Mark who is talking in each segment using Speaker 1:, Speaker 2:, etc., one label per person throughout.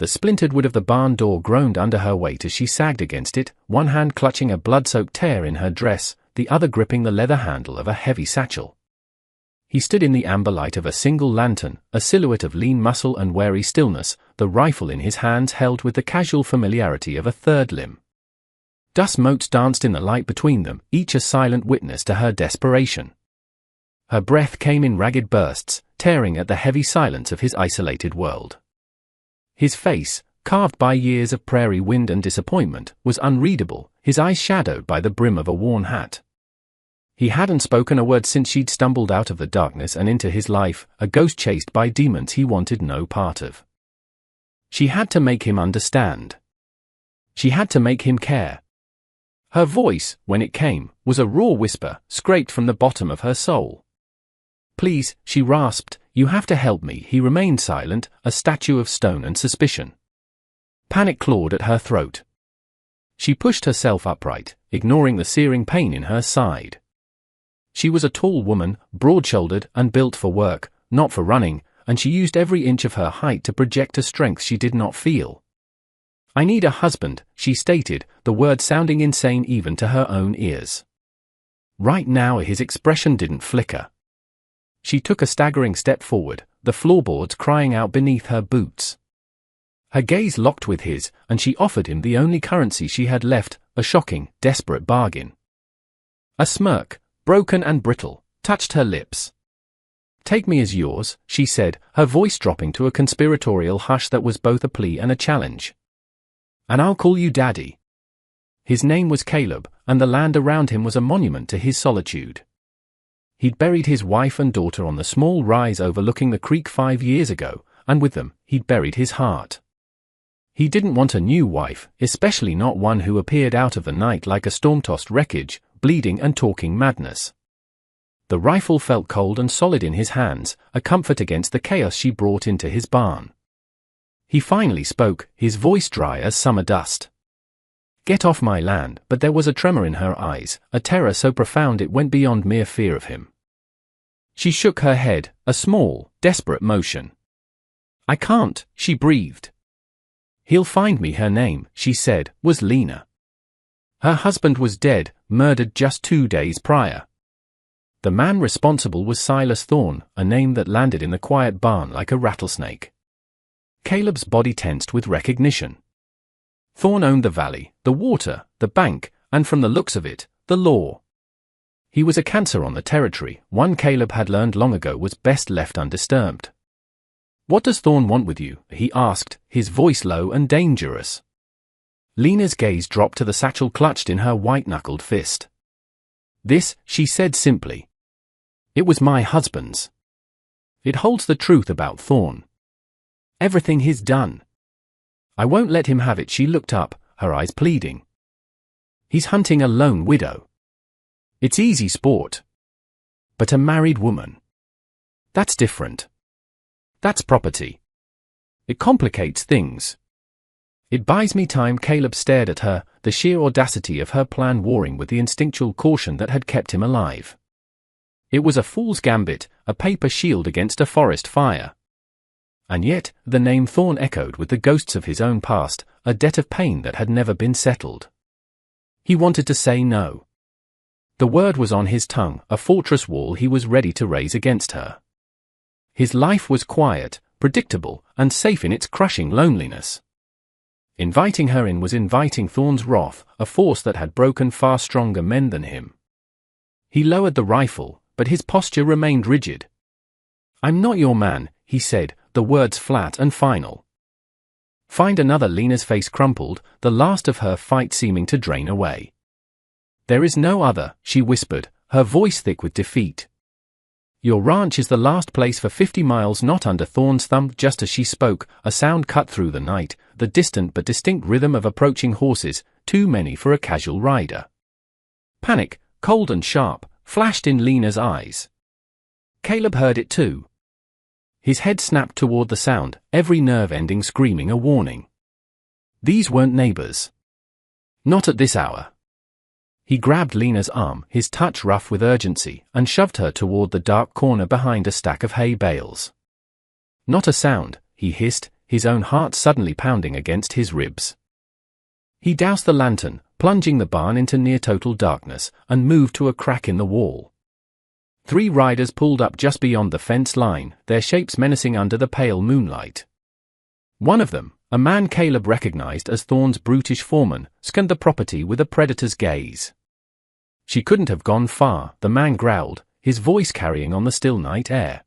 Speaker 1: The splintered wood of the barn door groaned under her weight as she sagged against it, one hand clutching a blood-soaked tear in her dress, the other gripping the leather handle of a heavy satchel. He stood in the amber light of a single lantern, a silhouette of lean muscle and wary stillness, the rifle in his hands held with the casual familiarity of a third limb. Dust motes danced in the light between them, each a silent witness to her desperation. Her breath came in ragged bursts, tearing at the heavy silence of his isolated world. His face, carved by years of prairie wind and disappointment, was unreadable, his eyes shadowed by the brim of a worn hat. He hadn't spoken a word since she'd stumbled out of the darkness and into his life, a ghost chased by demons he wanted no part of. She had to make him understand. She had to make him care. Her voice, when it came, was a raw whisper, scraped from the bottom of her soul. "Please," she rasped, "you have to help me." He remained silent, a statue of stone and suspicion. Panic clawed at her throat. She pushed herself upright, ignoring the searing pain in her side. She was a tall woman, broad-shouldered and built for work, not for running, and she used every inch of her height to project a strength she did not feel. "I need a husband," she stated, the words sounding insane even to her own ears. Right now his expression didn't flicker. She took a staggering step forward, the floorboards crying out beneath her boots. Her gaze locked with his, and she offered him the only currency she had left, a shocking, desperate bargain. A smirk, broken and brittle, touched her lips. "Take me as yours," she said, her voice dropping to a conspiratorial hush that was both a plea and a challenge. "And I'll call you Daddy." His name was Caleb, and the land around him was a monument to his solitude. He'd buried his wife and daughter on the small rise overlooking the creek 5 years ago, and with them, he'd buried his heart. He didn't want a new wife, especially not one who appeared out of the night like a storm-tossed wreckage, bleeding and talking madness. The rifle felt cold and solid in his hands, a comfort against the chaos she brought into his barn. He finally spoke, his voice dry as summer dust. "Get off my land," but there was a tremor in her eyes, a terror so profound it went beyond mere fear of him. She shook her head, a small, desperate motion. "I can't," she breathed. "He'll find me." Her name, she said, was Lena. Her husband was dead, murdered just 2 days prior. The man responsible was Silas Thorne, a name that landed in the quiet barn like a rattlesnake. Caleb's body tensed with recognition. Thorne owned the valley, the water, the bank, and from the looks of it, the law. He was a cancer on the territory, one Caleb had learned long ago was best left undisturbed. "What does Thorne want with you?" he asked, his voice low and dangerous. Lena's gaze dropped to the satchel clutched in her white-knuckled fist. "This," she said simply. "It was my husband's. It holds the truth about Thorne. Everything he's done. I won't let him have it." She looked up, her eyes pleading. "He's hunting a lone widow. It's easy sport. But a married woman. That's different. That's property. It complicates things. It buys me time." Caleb stared at her, the sheer audacity of her plan warring with the instinctual caution that had kept him alive. It was a fool's gambit, a paper shield against a forest fire. And yet, the name Thorne echoed with the ghosts of his own past, a debt of pain that had never been settled. He wanted to say no. The word was on his tongue, a fortress wall he was ready to raise against her. His life was quiet, predictable, and safe in its crushing loneliness. Inviting her in was inviting Thorne's wrath, a force that had broken far stronger men than him. He lowered the rifle, but his posture remained rigid. "I'm not your man," he said, the words flat and final. "Find another." Lena's face crumpled, the last of her fight seeming to drain away. "There is no other," she whispered, her voice thick with defeat. "Your ranch is the last place for 50 miles." Not under Thorne's thumb. Just as she spoke, a sound cut through the night, the distant but distinct rhythm of approaching horses, too many for a casual rider. Panic, cold and sharp, flashed in Lena's eyes. Caleb heard it too. His head snapped toward the sound, every nerve ending screaming a warning. These weren't neighbors. Not at this hour. He grabbed Lena's arm, his touch rough with urgency, and shoved her toward the dark corner behind a stack of hay bales. "Not a sound," he hissed, his own heart suddenly pounding against his ribs. He doused the lantern, plunging the barn into near-total darkness, and moved to a crack in the wall. 3 riders pulled up just beyond the fence line, their shapes menacing under the pale moonlight. One of them, a man Caleb recognized as Thorne's brutish foreman, scanned the property with a predator's gaze. "She couldn't have gone far," the man growled, his voice carrying on the still night air.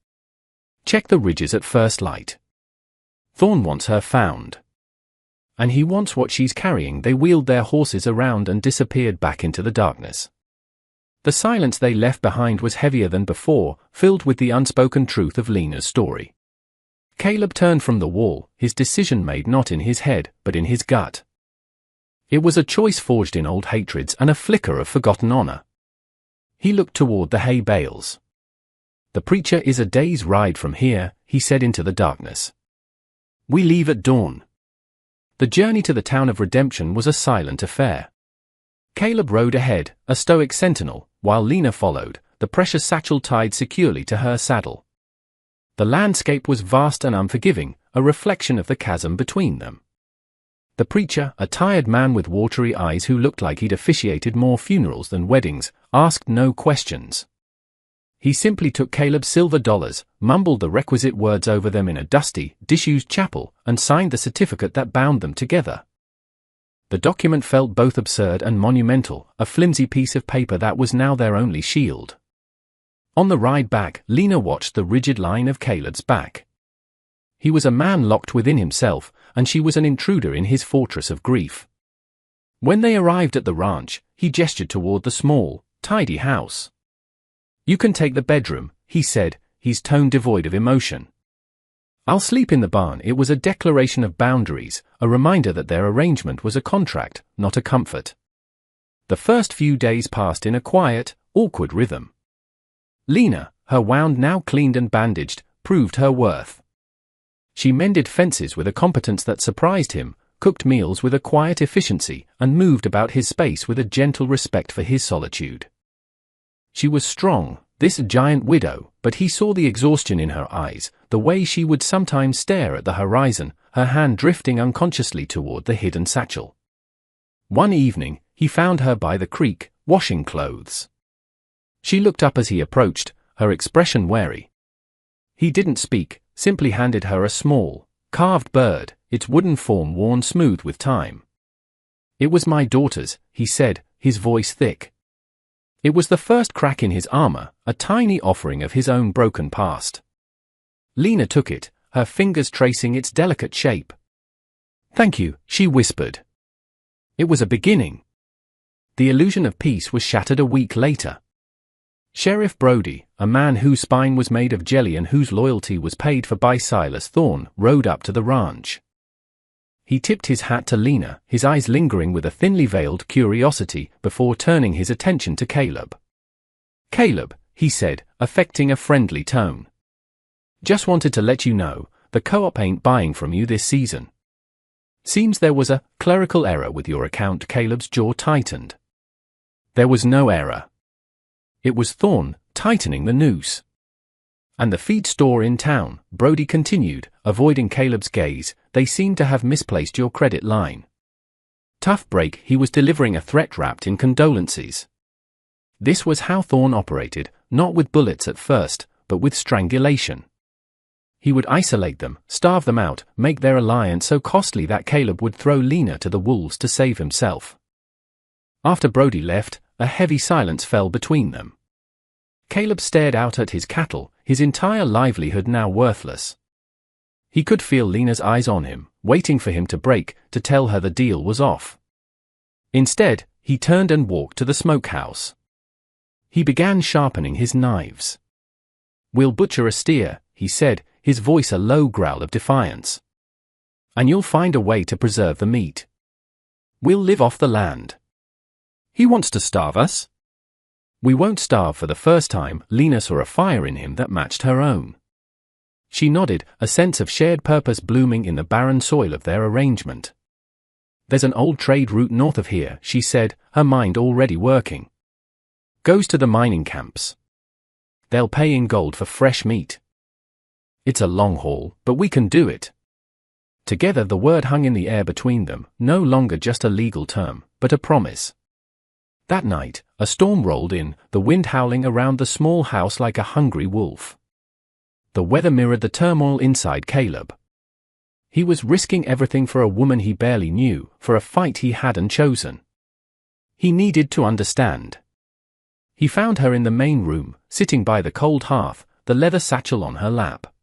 Speaker 1: "Check the ridges at first light. Thorne wants her found. And he wants what she's carrying." They wheeled their horses around and disappeared back into the darkness. The silence they left behind was heavier than before, filled with the unspoken truth of Lena's story. Caleb turned from the wall, his decision made not in his head, but in his gut. It was a choice forged in old hatreds and a flicker of forgotten honor. He looked toward the hay bales. "The preacher is a day's ride from here," he said into the darkness. "We leave at dawn." The journey to the town of redemption was a silent affair. Caleb rode ahead, a stoic sentinel, while Lena followed, the precious satchel tied securely to her saddle. The landscape was vast and unforgiving, a reflection of the chasm between them. The preacher, a tired man with watery eyes who looked like he'd officiated more funerals than weddings, asked no questions. He simply took Caleb's silver dollars, mumbled the requisite words over them in a dusty, disused chapel, and signed the certificate that bound them together. The document felt both absurd and monumental, a flimsy piece of paper that was now their only shield. On the ride back, Lena watched the rigid line of Caleb's back. He was a man locked within himself, and she was an intruder in his fortress of grief. When they arrived at the ranch, he gestured toward the small, tidy house. "You can take the bedroom," he said, his tone devoid of emotion. "I'll sleep in the barn." It was a declaration of boundaries, a reminder that their arrangement was a contract, not a comfort. The first few days passed in a quiet, awkward rhythm. Lena, her wound now cleaned and bandaged, proved her worth. She mended fences with a competence that surprised him, cooked meals with a quiet efficiency, and moved about his space with a gentle respect for his solitude. She was strong, this giant widow, but he saw the exhaustion in her eyes, the way she would sometimes stare at the horizon, her hand drifting unconsciously toward the hidden satchel. One evening, he found her by the creek, washing clothes. She looked up as he approached, her expression wary. He didn't speak, simply handed her a small, carved bird, its wooden form worn smooth with time. "It was my daughter's," he said, his voice thick. It was the first crack in his armor, a tiny offering of his own broken past. Lena took it, her fingers tracing its delicate shape. "Thank you," she whispered. It was a beginning. The illusion of peace was shattered a week later. Sheriff Brody, a man whose spine was made of jelly and whose loyalty was paid for by Silas Thorne, rode up to the ranch. He tipped his hat to Lena, his eyes lingering with a thinly veiled curiosity, before turning his attention to Caleb. "Caleb," he said, affecting a friendly tone. "Just wanted to let you know, the co-op ain't buying from you this season." "Seems there was a clerical error with your account." Caleb's jaw tightened. There was no error. It was Thorne, tightening the noose. "And the feed store in town," Brody continued, avoiding Caleb's gaze, "they seem to have misplaced your credit line." Tough break. He was delivering a threat wrapped in condolences. This was how Thorne operated, not with bullets at first, but with strangulation. He would isolate them, starve them out, make their alliance so costly that Caleb would throw Lena to the wolves to save himself. After Brody left, a heavy silence fell between them. Caleb stared out at his cattle, his entire livelihood now worthless. He could feel Lena's eyes on him, waiting for him to break, to tell her the deal was off. Instead, he turned and walked to the smokehouse. He began sharpening his knives. "We'll butcher a steer," he said, his voice a low growl of defiance. "And you'll find a way to preserve the meat. We'll live off the land." "He wants to starve us?" "We won't starve." For the first time, Lena saw a fire in him that matched her own. She nodded, a sense of shared purpose blooming in the barren soil of their arrangement. "There's an old trade route north of here," she said, her mind already working. "Goes to the mining camps. They'll pay in gold for fresh meat. It's a long haul, but we can do it." Together the word hung in the air between them, no longer just a legal term, but a promise. That night, a storm rolled in, the wind howling around the small house like a hungry wolf. The weather mirrored the turmoil inside Caleb. He was risking everything for a woman he barely knew, for a fight he hadn't chosen. He needed to understand. He found her in the main room, sitting by the cold hearth, the leather satchel on her lap.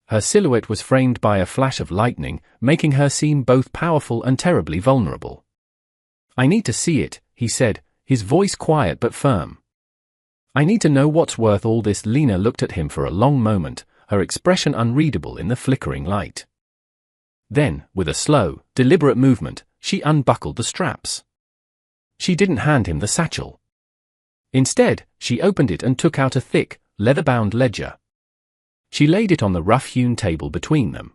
Speaker 1: Her silhouette was framed by a flash of lightning, making her seem both powerful and terribly vulnerable. "I need to see it," he said, his voice quiet but firm. "I need to know what's worth all this." Lena looked at him for a long moment, her expression unreadable in the flickering light. Then, with a slow, deliberate movement, she unbuckled the straps. She didn't hand him the satchel. Instead, she opened it and took out a thick, leather-bound ledger. She laid it on the rough-hewn table between them.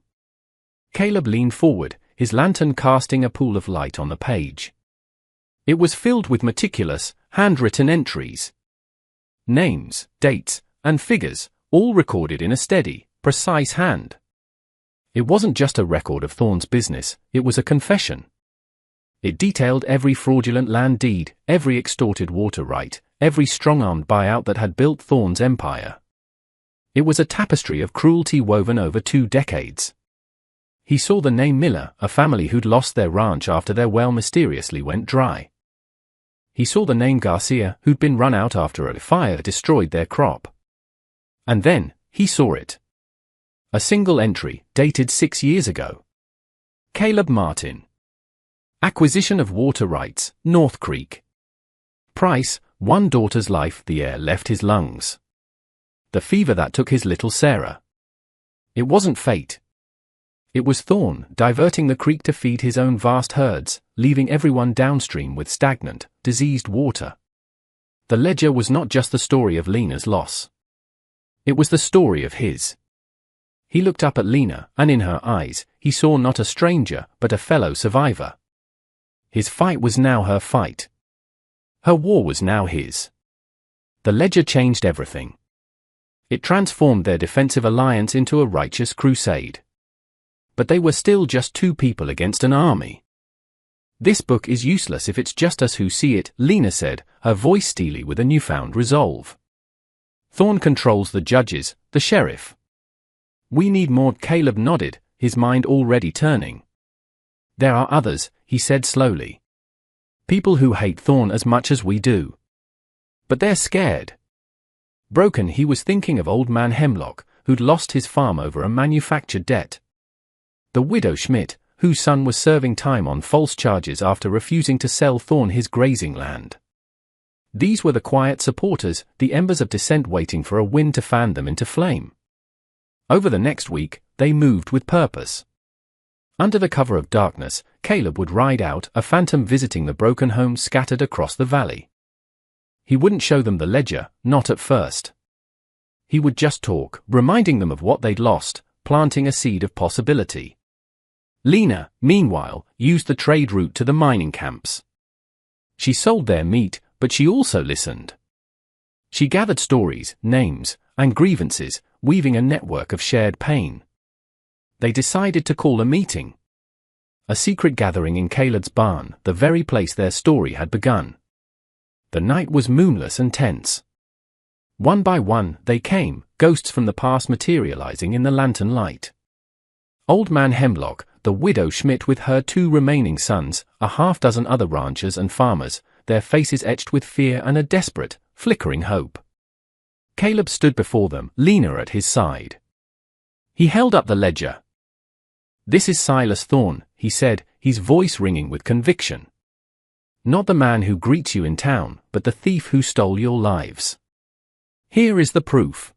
Speaker 1: Caleb leaned forward, his lantern casting a pool of light on the page. It was filled with meticulous, handwritten entries. Names, dates, and figures, all recorded in a steady, precise hand. It wasn't just a record of Thorne's business, it was a confession. It detailed every fraudulent land deed, every extorted water right, every strong-armed buyout that had built Thorne's empire. It was a tapestry of cruelty woven over 2 decades. He saw the name Miller, a family who'd lost their ranch after their well mysteriously went dry. He saw the name Garcia, who'd been run out after a fire destroyed their crop. And then, he saw it. A single entry, dated 6 years ago. Caleb Martin. Acquisition of water rights, North Creek. Price, 1 daughter's life. The air left his lungs. The fever that took his little Sarah. It wasn't fate. It was Thorne, diverting the creek to feed his own vast herds, leaving everyone downstream with stagnant, diseased water. The ledger was not just the story of Lena's loss. It was the story of his. He looked up at Lena, and in her eyes, he saw not a stranger, but a fellow survivor. His fight was now her fight. Her war was now his. The ledger changed everything. It transformed their defensive alliance into a righteous crusade. But they were still just 2 people against an army. "This book is useless if it's just us who see it," Lena said, her voice steely with a newfound resolve. "Thorne controls the judges, the sheriff. We need more." Caleb nodded, his mind already turning. "There are others," he said slowly. "People who hate Thorne as much as we do. But they're scared." Broken, he was thinking of Old Man Hemlock, who'd lost his farm over a manufactured debt. The widow Schmidt, whose son was serving time on false charges after refusing to sell Thorne his grazing land. These were the quiet supporters, the embers of dissent waiting for a wind to fan them into flame. Over the next week, they moved with purpose. Under the cover of darkness, Caleb would ride out, a phantom visiting the broken homes scattered across the valley. He wouldn't show them the ledger, not at first. He would just talk, reminding them of what they'd lost, planting a seed of possibility. Lena, meanwhile, used the trade route to the mining camps. She sold their meat, but she also listened. She gathered stories, names, and grievances, weaving a network of shared pain. They decided to call a meeting. A secret gathering in Caleb's barn, the very place their story had begun. The night was moonless and tense. One by one, they came, ghosts from the past materializing in the lantern light. Old Man Hemlock, the widow Schmidt with her 2 remaining sons, a half-dozen other ranchers and farmers, their faces etched with fear and a desperate, flickering hope. Caleb stood before them, Lena at his side. He held up the ledger. "This is Silas Thorne," he said, his voice ringing with conviction. "Not the man who greets you in town, but the thief who stole your lives. Here is the proof.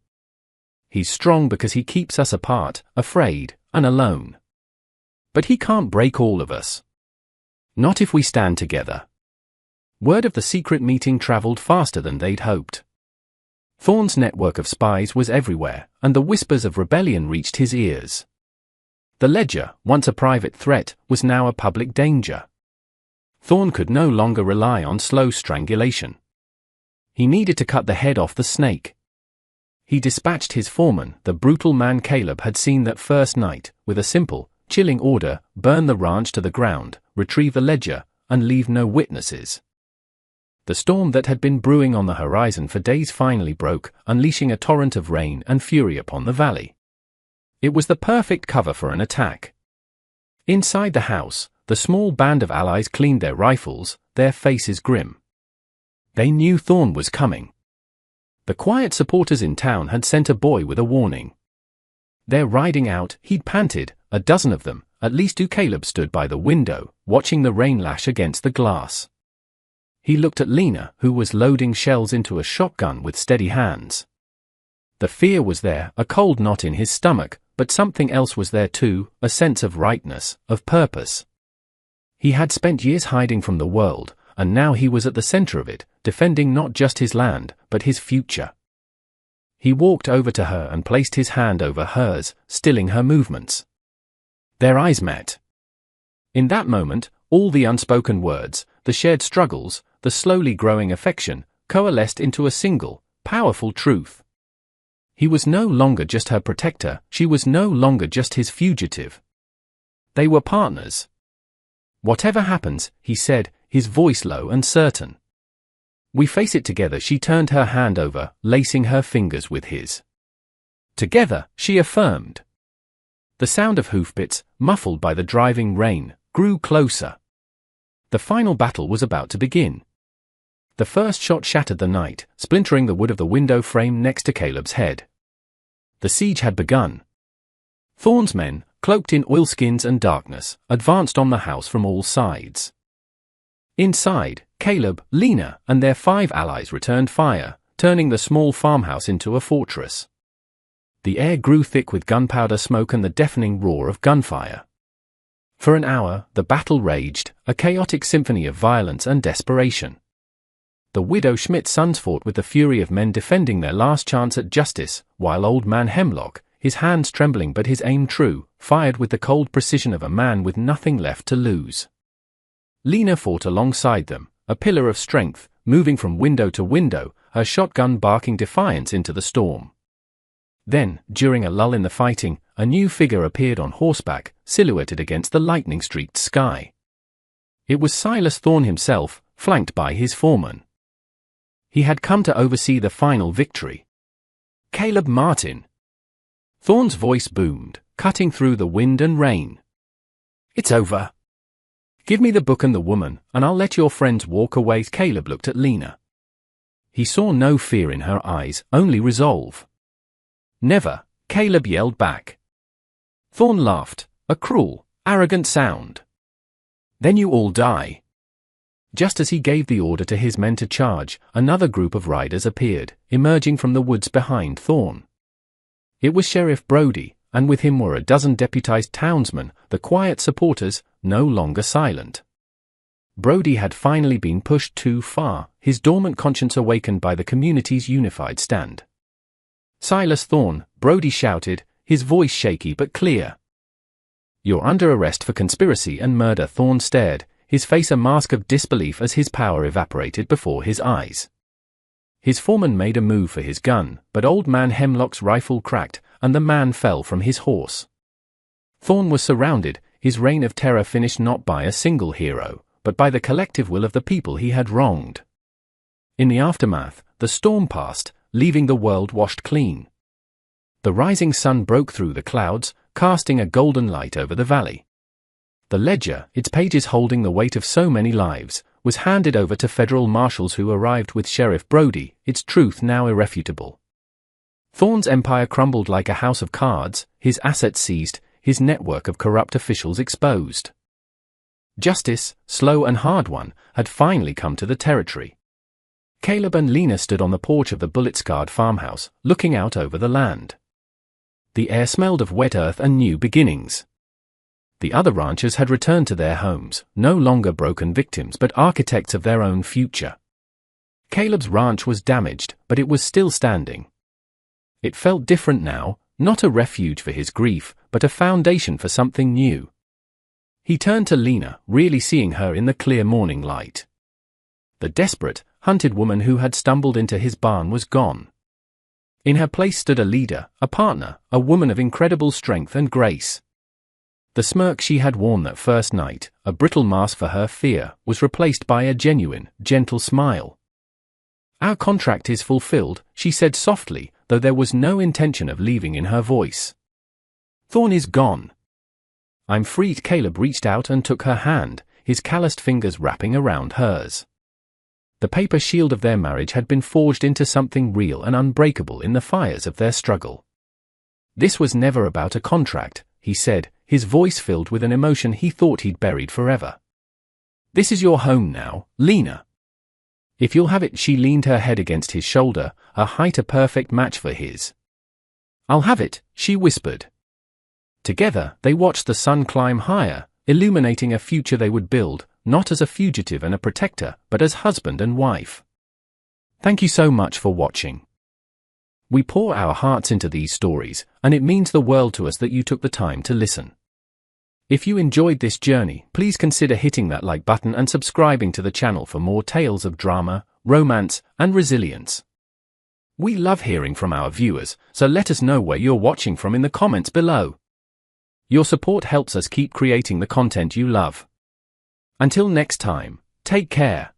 Speaker 1: He's strong because he keeps us apart, afraid, and alone. But he can't break all of us. Not if we stand together." Word of the secret meeting traveled faster than they'd hoped. Thorne's network of spies was everywhere, and the whispers of rebellion reached his ears. The ledger, once a private threat, was now a public danger. Thorne could no longer rely on slow strangulation. He needed to cut the head off the snake. He dispatched his foreman, the brutal man Caleb had seen that first night, with a simple, chilling order: burn the ranch to the ground, retrieve the ledger, and leave no witnesses. The storm that had been brewing on the horizon for days finally broke, unleashing a torrent of rain and fury upon the valley. It was the perfect cover for an attack. Inside the house, the small band of allies cleaned their rifles, their faces grim. They knew Thorn was coming. The quiet supporters in town had sent a boy with a warning. "They're riding out," he'd panted, "a dozen of them, at least." Caleb stood by the window, watching the rain lash against the glass. He looked at Lena, who was loading shells into a shotgun with steady hands. The fear was there, a cold knot in his stomach, but something else was there too, a sense of rightness, of purpose. He had spent years hiding from the world, and now he was at the center of it, defending not just his land, but his future. He walked over to her and placed his hand over hers, stilling her movements. Their eyes met. In that moment, all the unspoken words, the shared struggles, the slowly growing affection, coalesced into a single, powerful truth. He was no longer just her protector, she was no longer just his fugitive. They were partners. "Whatever happens," he said, his voice low and certain. "We face it together." She turned her hand over, lacing her fingers with his. "Together," she affirmed. The sound of hoofbeats, muffled by the driving rain, grew closer. The final battle was about to begin. The first shot shattered the night, splintering the wood of the window frame next to Caleb's head. The siege had begun. Thorn's men, cloaked in oilskins and darkness, advanced on the house from all sides. Inside, Caleb, Lena, and their 5 allies returned fire, turning the small farmhouse into a fortress. The air grew thick with gunpowder smoke and the deafening roar of gunfire. For an hour, the battle raged, a chaotic symphony of violence and desperation. The widow Schmidt's sons fought with the fury of men defending their last chance at justice, while old man Hemlock, his hands trembling but his aim true, fired with the cold precision of a man with nothing left to lose. Lena fought alongside them, a pillar of strength, moving from window to window, her shotgun barking defiance into the storm. Then, during a lull in the fighting, a new figure appeared on horseback, silhouetted against the lightning-streaked sky. It was Silas Thorn himself, flanked by his foreman. He had come to oversee the final victory. "Caleb Martin." Thorn's voice boomed, cutting through the wind and rain. "It's over. Give me the book and the woman, and I'll let your friends walk away." Caleb looked at Lena. He saw no fear in her eyes, only resolve. "Never," Caleb yelled back. Thorn laughed, a cruel, arrogant sound. "Then you all die." Just as he gave the order to his men to charge, another group of riders appeared, emerging from the woods behind Thorn. It was Sheriff Brody, and with him were a dozen deputized townsmen, the quiet supporters, no longer silent. Brody had finally been pushed too far, his dormant conscience awakened by the community's unified stand. "Silas Thorn," Brody shouted, his voice shaky but clear. "You're under arrest for conspiracy and murder." Thorn stared, his face a mask of disbelief as his power evaporated before his eyes. His foreman made a move for his gun, but old man Hemlock's rifle cracked, and the man fell from his horse. Thorn was surrounded, his reign of terror finished not by a single hero, but by the collective will of the people he had wronged. In the aftermath, the storm passed, leaving the world washed clean. The rising sun broke through the clouds, casting a golden light over the valley. The ledger, its pages holding the weight of so many lives, was handed over to federal marshals who arrived with Sheriff Brody, its truth now irrefutable. Thorn's empire crumbled like a house of cards, his assets seized, his network of corrupt officials exposed. Justice, slow and hard won, had finally come to the territory. Caleb and Lena stood on the porch of the bullet-scarred farmhouse, looking out over the land. The air smelled of wet earth and new beginnings. The other ranchers had returned to their homes, no longer broken victims but architects of their own future. Caleb's ranch was damaged, but it was still standing. It felt different now, not a refuge for his grief, but a foundation for something new. He turned to Lena, really seeing her in the clear morning light. The desperate, hunted woman who had stumbled into his barn was gone. In her place stood a leader, a partner, a woman of incredible strength and grace. The smirk she had worn that first night, a brittle mask for her fear, was replaced by a genuine, gentle smile. "Our contract is fulfilled," she said softly, though there was no intention of leaving in her voice. "Thorn is gone. I'm free." Caleb reached out and took her hand, his calloused fingers wrapping around hers. The paper shield of their marriage had been forged into something real and unbreakable in the fires of their struggle. "This was never about a contract," he said, his voice filled with an emotion he thought he'd buried forever. "This is your home now, Lena. If you'll have it." She leaned her head against his shoulder, her height a perfect match for his. "I'll have it," she whispered. Together, they watched the sun climb higher, illuminating a future they would build, not as a fugitive and a protector, but as husband and wife. Thank you so much for watching. We pour our hearts into these stories, and it means the world to us that you took the time to listen. If you enjoyed this journey, please consider hitting that like button and subscribing to the channel for more tales of drama, romance, and resilience. We love hearing from our viewers, so let us know where you're watching from in the comments below. Your support helps us keep creating the content you love. Until next time, take care.